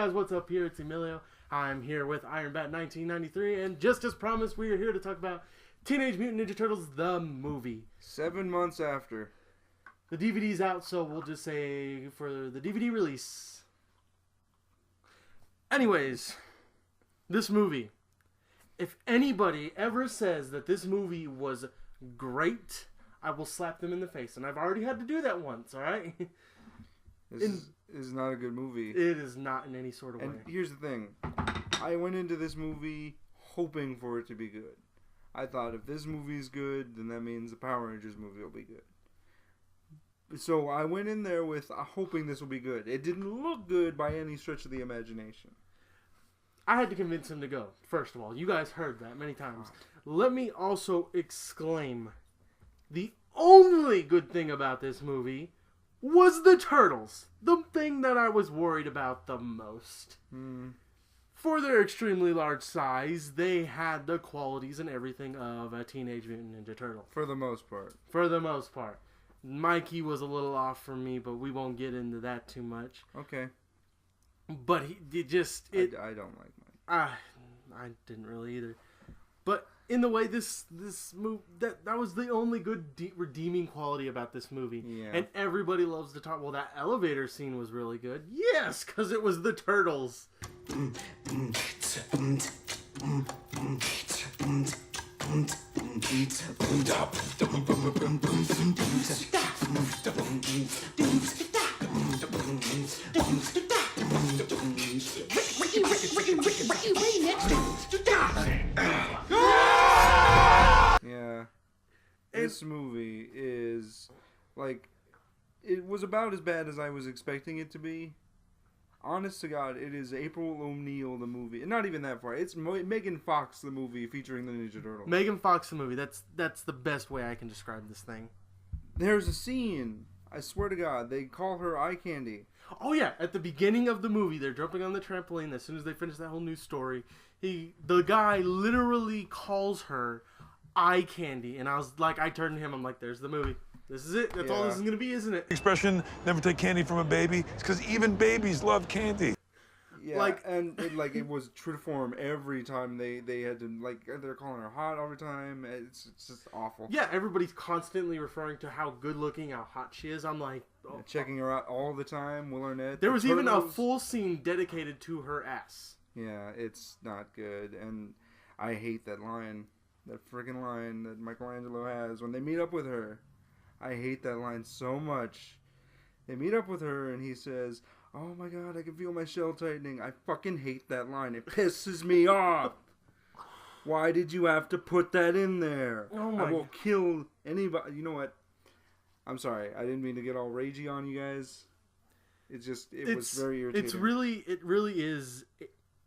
guys, what's up here? It's Emilio. I'm here with Iron Bat 1993, and just as promised, we are here to talk about Teenage Mutant Ninja Turtles, the movie. 7 months after. The DVD's out, so we'll just say for the DVD release. Anyways, this movie. If anybody ever says that this movie was great, I will slap them in the face. And I've already had to do that once, alright? This is not a good movie. It is not in any sort of way. And here's the thing. I went into this movie hoping for it to be good. I thought if this movie is good, then that means the Power Rangers movie will be good. So I went in there with hoping this will be good. It didn't look good by any stretch of the imagination. I had to convince him to go, first of all. You guys heard that many times. Let me also exclaim, the only good thing about this movie was the turtles. The thing that I was worried about the most. For their extremely large size, they had the qualities and everything of a Teenage Mutant Ninja Turtle. For the most part. For the most part. Mikey was a little off for me, but we won't get into that too much. Okay. But I don't like Mikey. I didn't really either. But in the way this movie, that was the only good redeeming quality about this movie. Yeah. And everybody loves to talk. Well, that elevator scene was really good. Yes, because it was the turtles. Yeah. This movie is like, it was about as bad as I was expecting it to be. Honest to God, it is April O'Neil the movie. Not even that far. It's Megan Fox the movie featuring the Ninja Turtles. Megan Fox the movie. That's the best way I can describe this thing. There's There's a scene, I swear to God, they call her Eye Candy. Oh yeah, at the beginning of the movie, they're jumping on the trampoline. As soon as they finish that whole new story, the guy literally calls her Eye Candy, and I turned to him. I'm like, "There's the movie. This is it. That's all this is gonna be, isn't it?" Expression, never take candy from a baby. It's because even babies love candy. Yeah, it was true to form every time they had to, they're calling her hot all the time. It's just awful. Yeah, everybody's constantly referring to how good looking, how hot she is. I'm like, checking her out all the time. Will Arnett. There was even a full scene dedicated to her ass. Yeah, it's not good, and I hate that line, that freaking line that Michelangelo has when they meet up with her. I hate that line so much. They meet up with her, and he says, "Oh my God, I can feel my shell tightening." I fucking hate that line. It pisses me off. Why did you have to put that in there? Oh I will kill anybody. You know what? I'm sorry. I didn't mean to get all ragey on you guys. It was very irritating. It really is.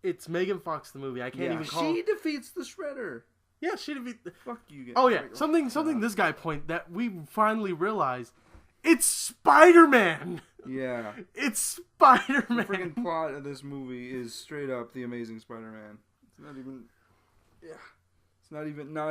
It's Megan Fox the movie. I can't even call. She defeats the Shredder. Yeah, she defeats. Fuck you guys. Oh yeah, something this guy that we finally realized. It's Spider-Man. Yeah. It's Spider-Man. The freaking plot of this movie is straight up The Amazing Spider-Man. It's not even. Yeah. It's not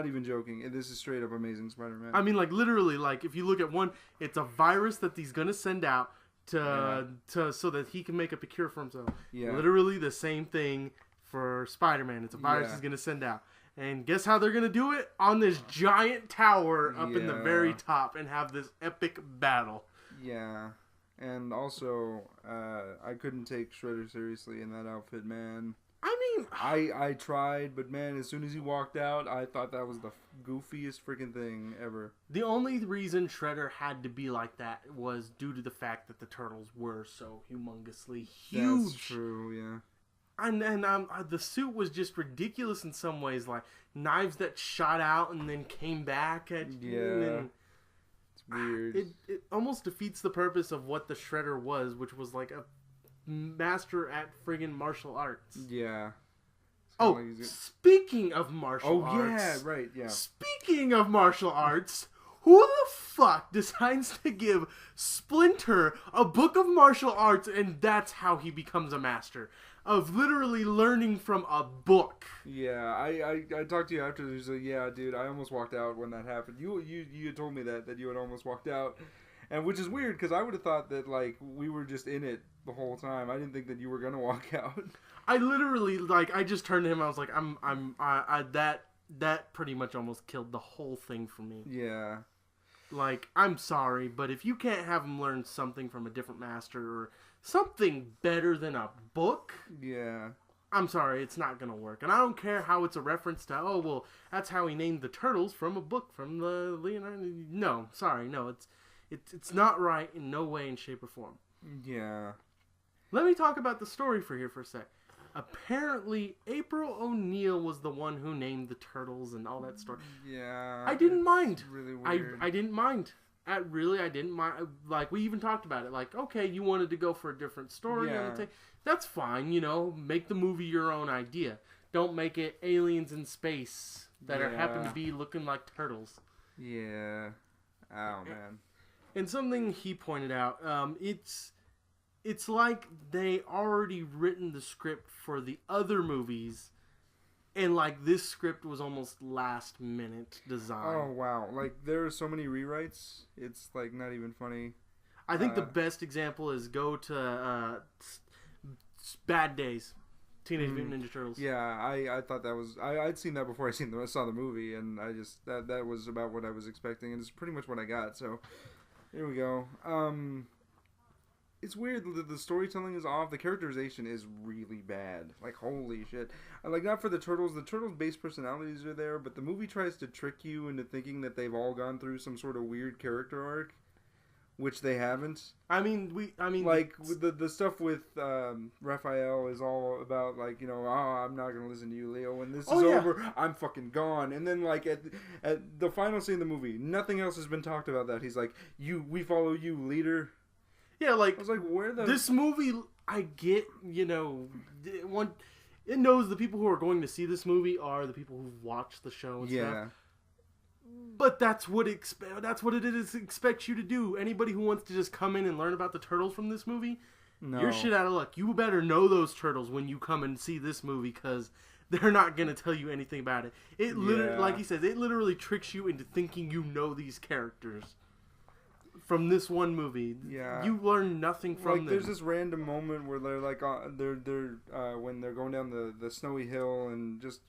even joking. This is straight up Amazing Spider-Man. I mean, literally, if you look at one, it's a virus that he's gonna send out to so that he can make up a cure for himself. Yeah. Literally the same thing for Spider-Man. It's a virus he's gonna send out. And guess how they're going to do it? On this giant tower up in the very top and have this epic battle. Yeah. And also, I couldn't take Shredder seriously in that outfit, man. I mean... I tried, but man, as soon as he walked out, I thought that was the goofiest freaking thing ever. The only reason Shredder had to be like that was due to the fact that the Turtles were so humongously huge. That's true, yeah. And the suit was just ridiculous in some ways, like knives that shot out and then came back at you. And it's weird. It almost defeats the purpose of what the Shredder was, which was like a master at friggin' martial arts. Yeah. Oh, speaking of martial arts. Oh, yeah, right, yeah. Speaking of martial arts, who the fuck decides to give Splinter a book of martial arts and that's how he becomes a master? Of literally learning from a book. Yeah, I talked to you after. There's yeah, dude, I almost walked out when that happened. You had told me that you had almost walked out, And which is weird because I would have thought that like we were just in it the whole time. I didn't think that you were gonna walk out. I literally I just turned to him. I was like, that pretty much almost killed the whole thing for me. Yeah. Like, I'm sorry, but if you can't have him learn something from a different master or something better than a book, yeah, I'm sorry, it's not gonna work. And I don't care how it's a reference to, oh well, that's how he named the turtles from a book from the Leonardo. No, sorry, no, it's not right in no way, in shape, or form. Yeah. Let me talk about the story for a sec. Apparently, April O'Neil was the one who named the turtles and all that story. Yeah. I didn't mind. Really weird. I didn't mind. I didn't mind. Like, we even talked about it. Like, okay, you wanted to go for a different story. Yeah. That's fine, you know. Make the movie your own idea. Don't make it aliens in space that happen to be looking like turtles. Yeah. Oh, man. And something he pointed out, it's like they already written the script for the other movies, and like this script was almost last minute design. Oh wow! Like there are so many rewrites. It's like not even funny. I think the best example is go to Bad Days, Teenage Mutant Ninja Turtles. Yeah, I thought that was I'd seen that before I saw the movie, and I just that was about what I was expecting, and it's pretty much what I got. So here we go. It's weird that the storytelling is off. The characterization is really bad. Like, holy shit. Like, not for the turtles. The turtles' base personalities are there, but the movie tries to trick you into thinking that they've all gone through some sort of weird character arc, which they haven't. Like, with the stuff with Raphael is all about, like, you know, I'm not going to listen to you, Leo. When this is over, I'm fucking gone. And then, like, at the final scene of the movie, nothing else has been talked about that. He's like, we follow you, leader. Yeah, like, I was like, where the... This movie, I get, you know, it knows the people who are going to see this movie are the people who've watched the show and stuff. But that's what it expects you to do. Anybody who wants to just come in and learn about the turtles from this movie, you're shit out of luck. You better know those turtles when you come and see this movie, because they're not going to tell you anything about it. It literally, like he says, it literally tricks you into thinking you know these characters from this one movie. Yeah, you learn nothing from them. There's this random moment where they're like, when they're going down the snowy hill, and just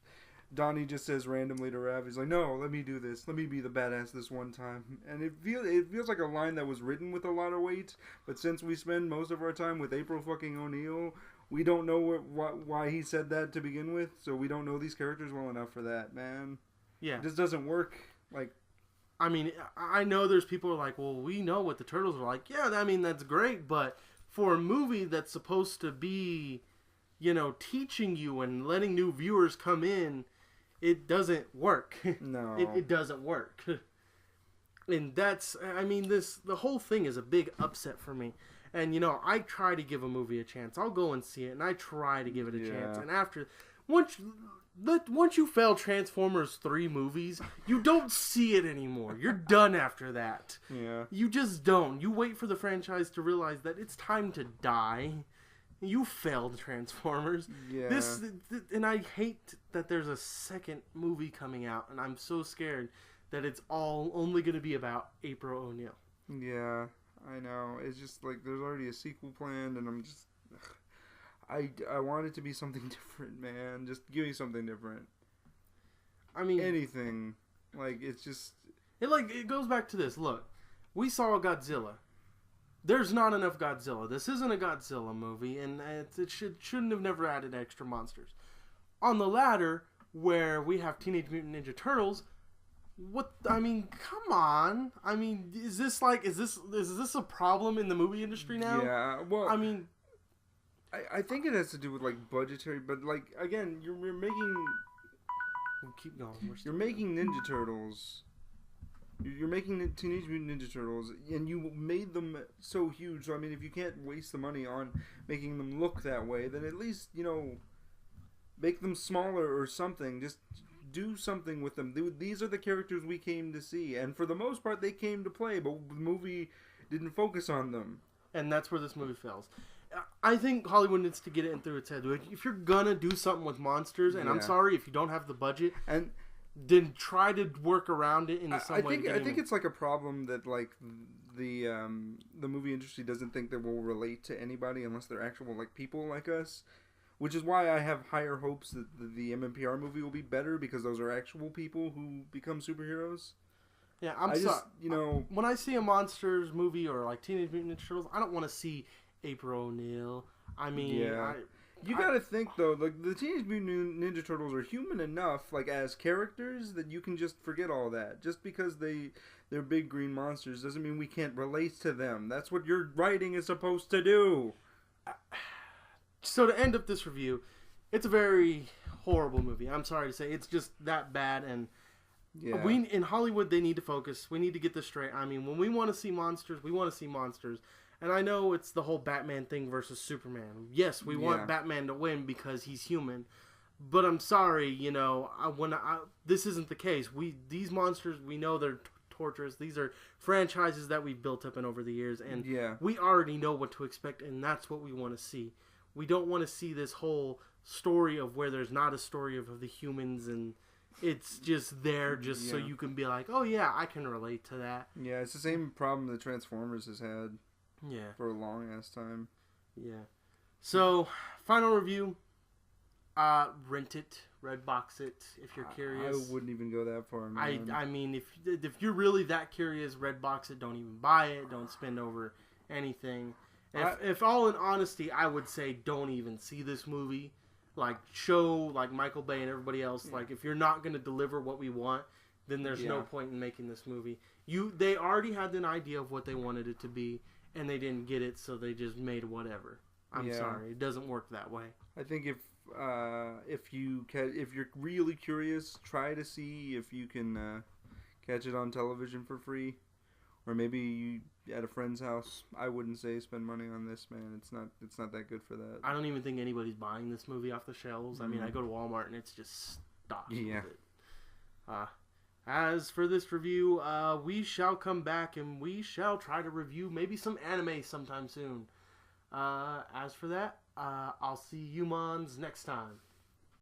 Donnie just says randomly to Rav, he's like, "No, let me do this. Let me be the badass this one time." And it feels like a line that was written with a lot of weight. But since we spend most of our time with April fucking O'Neil, we don't know why he said that to begin with. So we don't know these characters well enough for that, man. Yeah, it just doesn't work. Like, I mean, I know there's people who are like, well, we know what the turtles are like. Yeah, I mean, that's great, but for a movie that's supposed to be, you know, teaching you and letting new viewers come in, it doesn't work. No. It doesn't work. And that's, I mean, the whole thing is a big upset for me. And, you know, I try to give a movie a chance. I'll go and see it, and I try to give it a chance. And once you fail Transformers 3 movies, you don't see it anymore. You're done after that. Yeah. You just don't. You wait for the franchise to realize that it's time to die. You failed Transformers. Yeah. And I hate that there's a second movie coming out, and I'm so scared that it's all only going to be about April O'Neil. Yeah, I know. It's just like there's already a sequel planned, and I'm just... I want it to be something different, man. Just give me something different. I mean... anything. Like, it's just... It goes back to this. Look, we saw Godzilla. There's not enough Godzilla. This isn't a Godzilla movie, and it shouldn't have never added extra monsters. On the latter, where we have Teenage Mutant Ninja Turtles, I mean, come on. I mean, is this a problem in the movie industry now? Yeah, well... I mean... I think it has to do with, like, budgetary, but, like, again, you're making... We'll keep going. You're making Ninja Turtles. You're making Teenage Mutant Ninja Turtles, and you made them so huge. So, I mean, if you can't waste the money on making them look that way, then at least, you know, make them smaller or something. Just do something with them. These are the characters we came to see, and for the most part, they came to play, but the movie didn't focus on them. And that's where this movie fails. I think Hollywood needs to get it in through its head. If you're gonna do something with monsters, and I'm sorry if you don't have the budget, then try to work around it in some way. I think it's like a problem that, like, the movie industry doesn't think that we'll relate to anybody unless they're actual like people like us, which is why I have higher hopes that the MMPR movie will be better because those are actual people who become superheroes. Yeah, when I see a monsters movie or like Teenage Mutant Ninja Turtles, I don't want to see April O'Neil. I mean, you gotta think though, like the Teenage Mutant Ninja Turtles are human enough, like as characters, that you can just forget all that. Just because they're big green monsters doesn't mean we can't relate to them. That's what your writing is supposed to do. So to end up this review, it's a very horrible movie. I'm sorry to say, it's just that bad. And in Hollywood, they need to focus. We need to get this straight. I mean, when we want to see monsters, we want to see monsters. And I know it's the whole Batman thing versus Superman. Yes, we want Batman to win because he's human. But I'm sorry, this isn't the case. These monsters, we know they're torturous. These are franchises that we've built up in over the years, and we already know what to expect, and that's what we want to see. We don't want to see this whole story of where there's not a story of the humans, and it's just there so you can be like, oh yeah, I can relate to that. Yeah, it's the same problem that Transformers has had. Yeah. For a long ass time. Yeah. So, final review. Rent it, Redbox it, if you're curious. I wouldn't even go that far, man. I mean, if you're really that curious, Redbox it. Don't even buy it. Don't spend over anything. If all in honesty, I would say don't even see this movie. Like, show, like, Michael Bay and everybody else, like, if you're not going to deliver what we want, then there's no point in making this movie. They already had an idea of what they wanted it to be, and they didn't get it, so they just made whatever. I'm sorry, it doesn't work that way. I think if you're really curious, try to see if you can catch it on television for free, or maybe at a friend's house. I wouldn't say spend money on this, man. It's not that good for that. I don't even think anybody's buying this movie off the shelves. I mean, I go to Walmart and it's just stocked with it. As for this review, we shall come back and we shall try to review maybe some anime sometime soon. As for that, I'll see you mons next time.